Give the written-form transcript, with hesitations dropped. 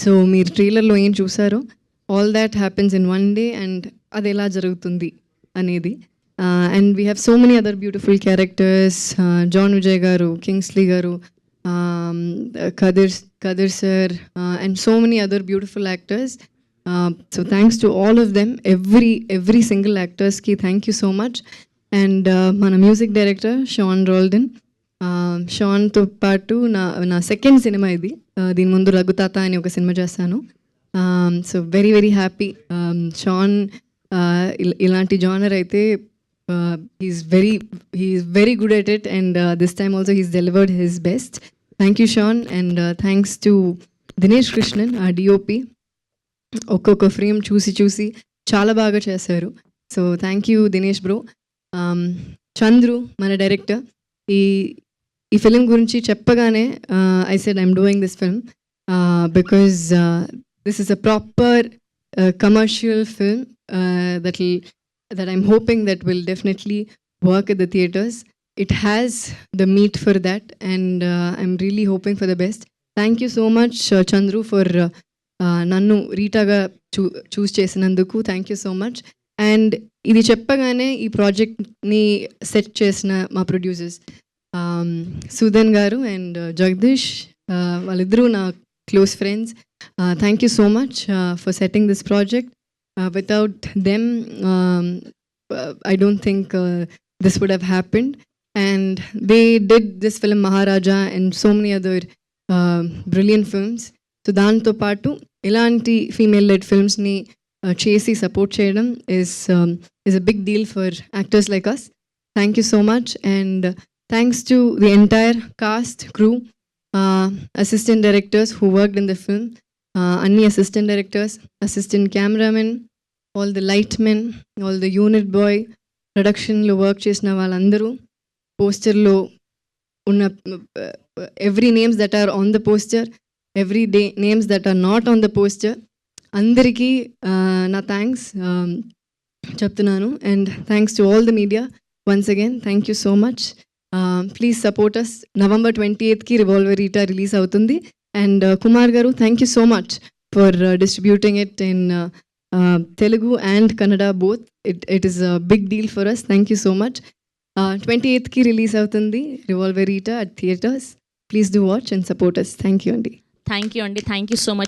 So మీరు ట్రైలర్లో ఏం చూసారో all that happens in one day and అది ఎలా జరుగుతుంది అనేది. And we have so many other beautiful characters, John Vijay garu, Kingsley garu, Kathir sir, and so many other beautiful actors. So thanks to all of them, every single యాక్టర్స్కి thank you so much. And మన music director Sean Roldan, షాన్తో పాటు నా second cinema ఇది. దీని ముందు రఘుతాత అని ఒక సినిమా చేస్తాను. So very very happy. Shaan ఇలాంటి జానర్ అయితే he is very good at it, and this time also he's delivered his best. Thank you Shaan, and thanks to Dinesh Krishnan, ఆ డిఓపి. ఒక్కొక్క ఫ్రేమ్ చూసి చాలా బాగా చేశారు. So thank you Dinesh bro. Chandru మన డైరెక్టర్, ఈ ఫిలిం గురించి చెప్పగానే I said I'm doing this film because this is a proper commercial film that I'm hoping that will definitely work at the theatres. It has the meat for that, and I'm really hoping for the best. Thank you so much, Chandru, for నన్ను రీటాగా చూస్ చేసినందుకు. Thank you so much. And ఇది చెప్పగానే ఈ ప్రాజెక్ట్ని set చేసిన మా producers Sudhan గారు and Jagadish, వాళ్ళిద్దరూ నా close friends. Thank you so much for setting this project. Without them, I don't think this would have happened. And they did this film Maharaja and so many other brilliant films. So దాంతో పాటు ఇలాంటి female-lead ఫిల్మ్స్ని చేసి support చేయడం is a big deal for actors like us. Thank you so much, and thanks to the entire cast, crew, assistant directors who worked in the film. Anni assistant directors, assistant cameramen, all the lightmen, all the unit boy, production lo work chesina valandaru, poster lo unna every names that are on the poster, every day names that are not on the poster, andariki na thanks cheptunanu. And thanks to all the media once again. Thank you so much. Please support us. November 28th ki Revolver Rita release avutundi. And Kumar garu, thank you so much for distributing it in Telugu and Kannada both. It is a big deal for us. Thank you so much. 28th ki release avutundi Revolver Rita at theatres. Please do watch and support us. Thank you, Andy. Thank you so much.